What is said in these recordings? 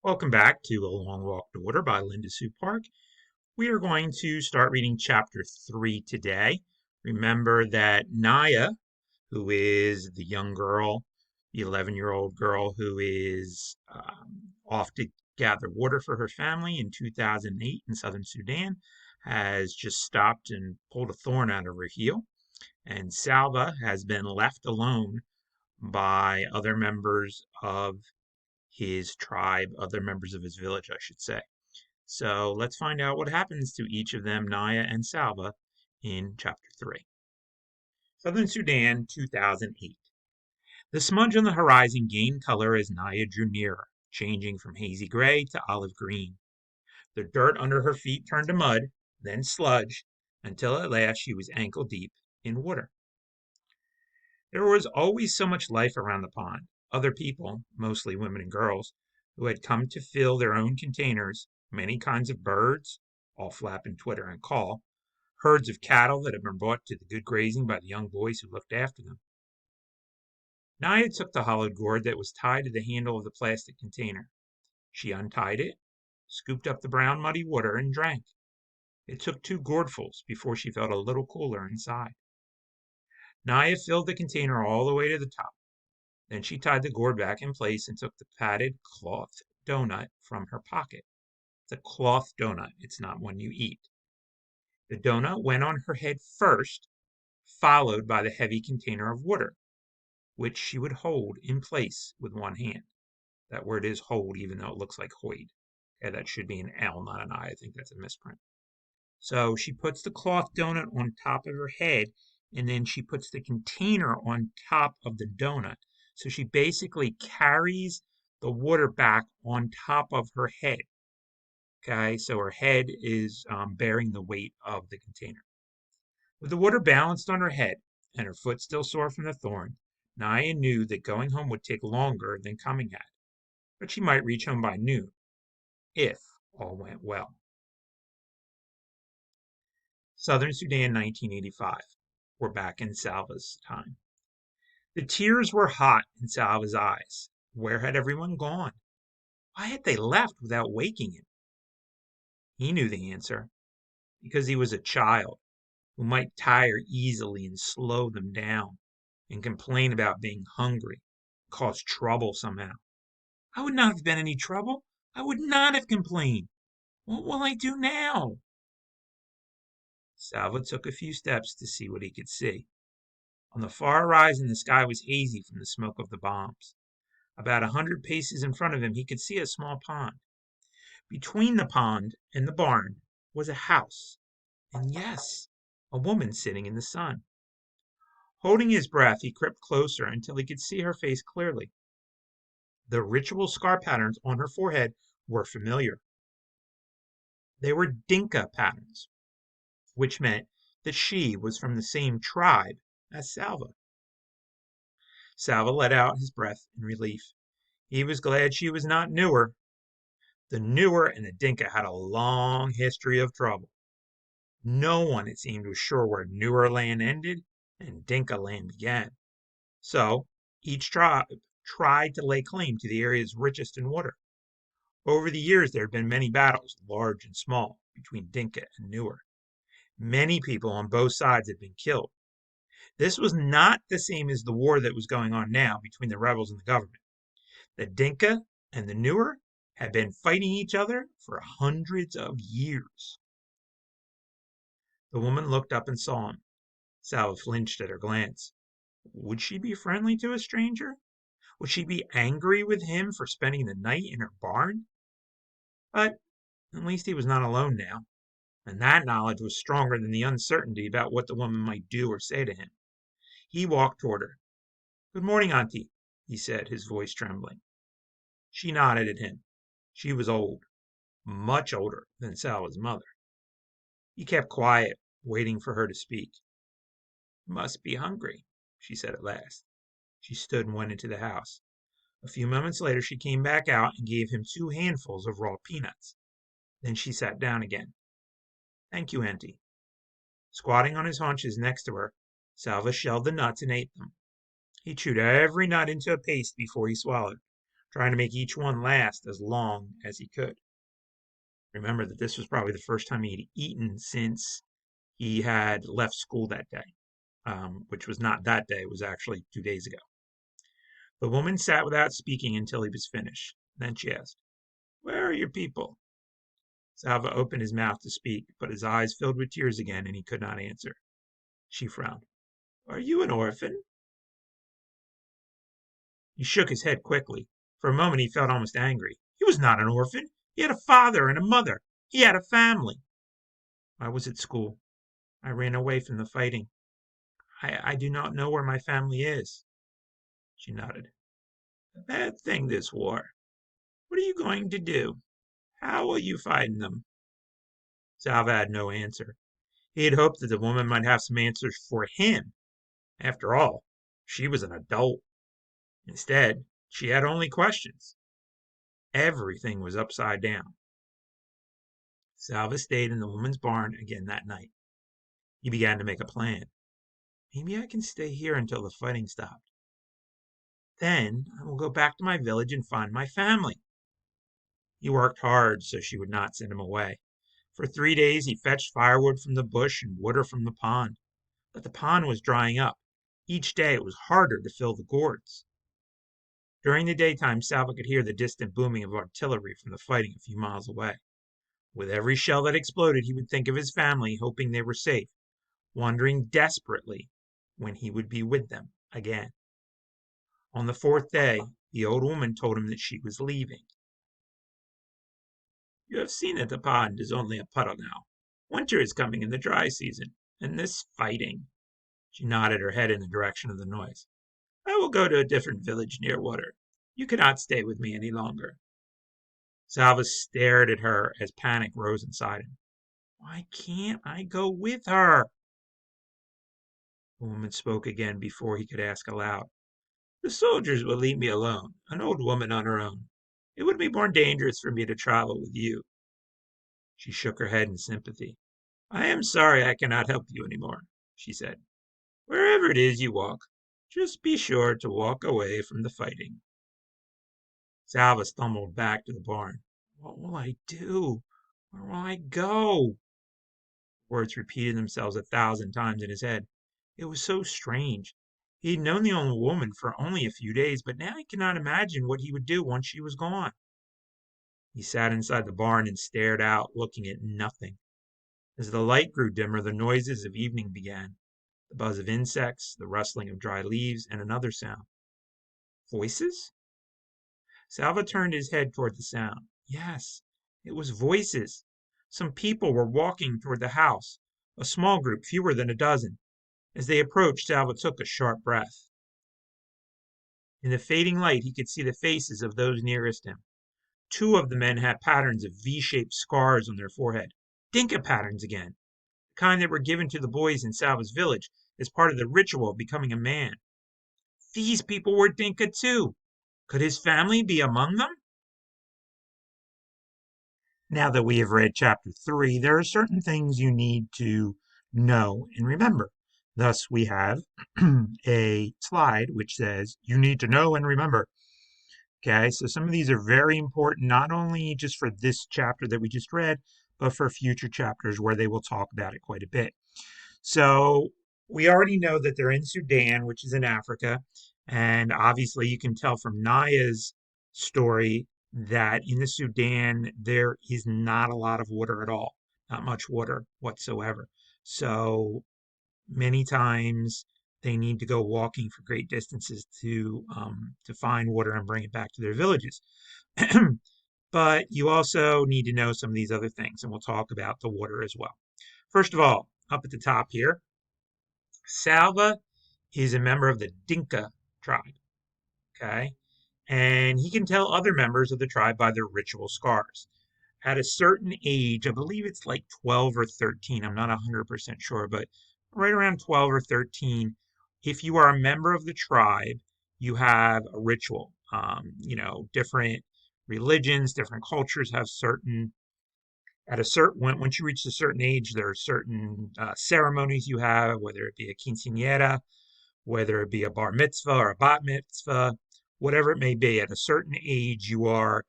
Welcome back to A Long Walk to Water by Linda Sue Park. We are going to start reading chapter 3 today. Remember that Naya, who is the young girl, the 11-year-old girl who is off to gather water for her family in 2008 in southern Sudan, has just stopped and pulled a thorn out of her heel. And Salva has been left alone by other members of his tribe, other members of his village, I should say. So let's find out what happens to each of them, Naya and Salva, in chapter 3. Southern Sudan, 2008. The smudge on the horizon gained color as Naya drew nearer, changing from hazy gray to olive green. The dirt under her feet turned to mud, then sludge, until at last she was ankle deep in water. There was always so much life around the pond. Other people, mostly women and girls, who had come to fill their own containers, many kinds of birds, all flap and twitter and call, herds of cattle that had been brought to the good grazing by the young boys who looked after them. Naya took the hollowed gourd that was tied to the handle of the plastic container. She untied it, scooped up the brown muddy water, and drank. It took 2 gourdfuls before she felt a little cooler inside. Naya filled the container all the way to the top. Then she tied the gourd back in place and took the padded cloth donut from her pocket. It's a cloth donut. It's not one you eat. The donut went on her head first, followed by the heavy container of water, which she would hold in place with one hand. That word is hold, even though it looks like hoid. Okay, that should be an L, not an I. I think that's a misprint. So she puts the cloth donut on top of her head, and then she puts the container on top of the donut. So she basically carries the water back on top of her head. Okay, so her head is bearing the weight of the container. With the water balanced on her head and her foot still sore from the thorn, Naya knew that going home would take longer than coming had, but she might reach home by noon, if all went well. Southern Sudan, 1985. We're back in Salva's time. The tears were hot in Salva's eyes. Where had everyone gone? Why had they left without waking him? He knew the answer. Because he was a child who might tire easily and slow them down and complain about being hungry, cause trouble somehow. I would not have been any trouble. I would not have complained. What will I do now? Salva took a few steps to see what he could see. On the far horizon, the sky was hazy from the smoke of the bombs. About 100 paces in front of him, he could see a small pond. Between the pond and the barn was a house, and yes, a woman sitting in the sun. Holding his breath, he crept closer until he could see her face clearly. The ritual scar patterns on her forehead were familiar. They were Dinka patterns, which meant that she was from the same tribe as Salva. Salva let out his breath in relief. He was glad she was not Newer. The Newer and the Dinka had a long history of trouble. No one, it seemed, was sure where Newer land ended and Dinka land began. So each tribe tried to lay claim to the areas richest in water. Over the years, there had been many battles, large and small, between Dinka and Newer. Many people on both sides had been killed. This was not the same as the war that was going on now between the rebels and the government. The Dinka and the Newer had been fighting each other for hundreds of years. The woman looked up and saw him. Salva flinched at her glance. Would she be friendly to a stranger? Would she be angry with him for spending the night in her barn? But at least he was not alone now, and that knowledge was stronger than the uncertainty about what the woman might do or say to him. He walked toward her. Good morning, Auntie, he said, his voice trembling. She nodded at him. She was old, much older than Salva's mother. He kept quiet, waiting for her to speak. You must be hungry, she said at last. She stood and went into the house. A few moments later she came back out and gave him 2 handfuls of raw peanuts. Then she sat down again. Thank you, Auntie. Squatting on his haunches next to her, Salva shelled the nuts and ate them. He chewed every nut into a paste before he swallowed, trying to make each one last as long as he could. Remember that this was probably the first time he had eaten since he had left school that day, which was not that day, it was actually 2 days ago. The woman sat without speaking until he was finished. Then she asked, "Where are your people?" Salva opened his mouth to speak, but his eyes filled with tears again, and he could not answer. She frowned. "Are you an orphan?" He shook his head quickly. For a moment he felt almost angry. He was not an orphan. He had a father and a mother. He had a family. "I was at school. I ran away from the fighting. I do not know where my family is." She nodded. "A bad thing, this war. What are you going to do? How will you find them?" Salva had no answer. He had hoped that the woman might have some answers for him. After all, she was an adult. Instead, she had only questions. Everything was upside down. Salva stayed in the woman's barn again that night. He began to make a plan. Maybe I can stay here until the fighting stopped. Then I will go back to my village and find my family. He worked hard so she would not send him away. For 3 days he fetched firewood from the bush and water from the pond. But the pond was drying up. Each day it was harder to fill the gourds. During the daytime Salva could hear the distant booming of artillery from the fighting a few miles away. With every shell that exploded he would think of his family, hoping they were safe, wondering desperately when he would be with them again. On the 4th day the old woman told him that she was leaving. "You have seen that the pond is only a puddle now. Winter is coming in the dry season, and this fighting—" She nodded her head in the direction of the noise. "I will go to a different village near water. You cannot stay with me any longer." Salva stared at her as panic rose inside him. "Why can't I go with her?" The woman spoke again before he could ask aloud. "The soldiers will leave me alone, an old woman on her own. It would be more dangerous for me to travel with you." She shook her head in sympathy. "I am sorry I cannot help you any more," she said. "Wherever it is you walk, just be sure to walk away from the fighting." Salva stumbled back to the barn. "What will I do? Where will I go?" Words repeated themselves 1,000 times in his head. It was so strange. He had known the old woman for only a few days, but now he could not imagine what he would do once she was gone. He sat inside the barn and stared out, looking at nothing. As the light grew dimmer, the noises of evening began. The buzz of insects, the rustling of dry leaves, and another sound. Voices? Salva turned his head toward the sound. Yes, it was voices. Some people were walking toward the house, a small group, fewer than a dozen. As they approached, Salva took a sharp breath. In the fading light he could see the faces of those nearest him. 2 of the men had patterns of V-shaped scars on their forehead. Dinka patterns again, the kind that were given to the boys in Salva's village as part of the ritual of becoming a man. These people were Dinka too. Could his family be among them? Now that we have read chapter 3, there are certain things you need to know and remember. Thus, we have a slide which says, "You need to know and remember." Okay, so some of these are very important, not only just for this chapter that we just read, but for future chapters where they will talk about it quite a bit. So we already know that they're in Sudan, which is in Africa. And obviously you can tell from Naya's story that in the Sudan, there is not a lot of water at all, not much water whatsoever. So many times they need to go walking for great distances to find water and bring it back to their villages. But you also need to know some of these other things, and we'll talk about the water as well. First of all, up at the top here, Salva is a member of the Dinka tribe, okay? And he can tell other members of the tribe by their ritual scars. At a certain age, I believe it's like 12 or 13, I'm not 100% sure, but right around 12 or 13, if you are a member of the tribe, you have a ritual. Different religions, different cultures have certain once you reach a certain age, there are certain ceremonies you have, whether it be a quinceañera, whether it be a bar mitzvah or a bat mitzvah, whatever it may be. At a certain age, you are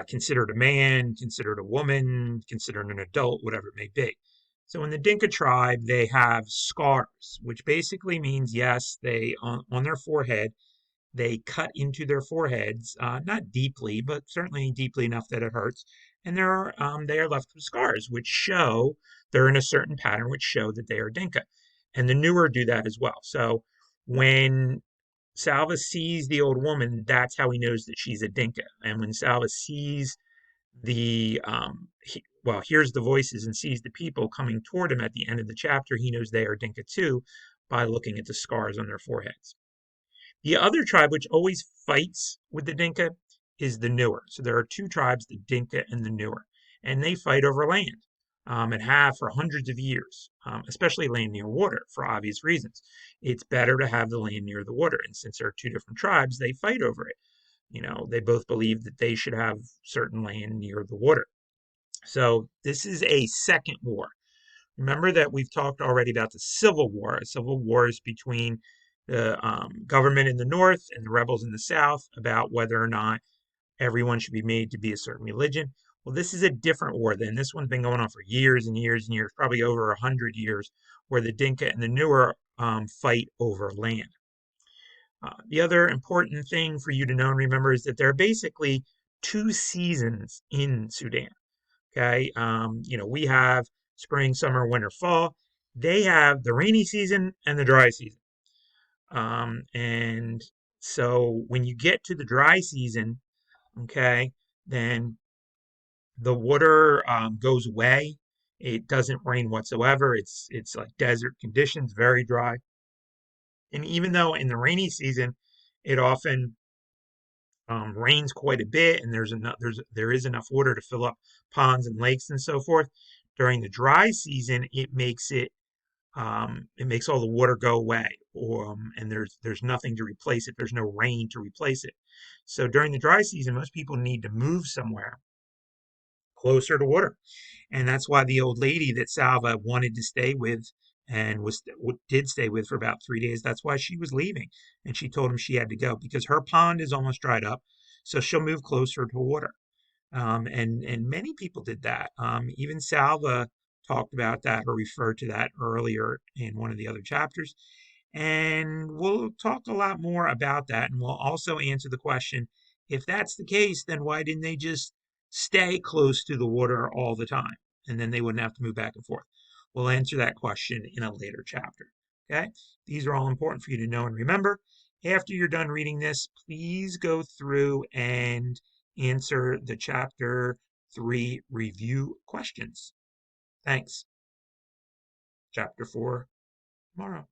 considered a man, considered a woman, considered an adult, whatever it may be. So in the Dinka tribe, they have scars, which basically means, yes, they on their forehead, they cut into their foreheads, not deeply, but certainly deeply enough that it hurts. And they are left with scars, which show they're in a certain pattern, which show that they are Dinka. And the newer do that as well. So when Salva sees the old woman, that's how he knows that she's a Dinka. And when Salva sees hears the voices and sees the people coming toward him at the end of the chapter, he knows they are Dinka too by looking at the scars on their foreheads. The other tribe, which always fights with the Dinka, is the Newer. So there are two tribes, the Dinka and the Newer, and they fight over land and have for hundreds of years, especially land near water for obvious reasons. It's better to have the land near the water. And since there are two different tribes, they fight over it. They both believe that they should have certain land near the water. So this is a second war. Remember that we've talked already about the Civil War. A civil war is between the government in the north and the rebels in the south about whether or not everyone should be made to be a certain religion. Well, this is a different war then. This one's been going on for years and years and years, probably over 100 years, where the Dinka and the Newer fight over land. The other important thing for you to know and remember is that there are basically two seasons in Sudan. Okay, we have spring, summer, winter, fall. They have the rainy season and the dry season. And so when you get to the dry season, okay, then the water goes away. It doesn't rain whatsoever. It's like desert conditions, very dry. And even though in the rainy season, it often rains quite a bit, and there is enough water to fill up ponds and lakes and so forth. During the dry season, it makes all the water go away, and there's nothing to replace it. There's no rain to replace it. So during the dry season, most people need to move somewhere closer to water, and that's why the old lady that Salva wanted to stay with and did stay with for about 3 days. That's why she was leaving, and she told him she had to go because her pond is almost dried up, so she'll move closer to water. And many people did that. Even Salva talked about that or referred to that earlier in one of the other chapters. And we'll talk a lot more about that. And we'll also answer the question, if that's the case, then why didn't they just stay close to the water all the time? And then they wouldn't have to move back and forth. We'll answer that question in a later chapter. Okay? These are all important for you to know and remember. After you're done reading this, please go through and answer the chapter 3 review questions. Thanks. Chapter 4 tomorrow.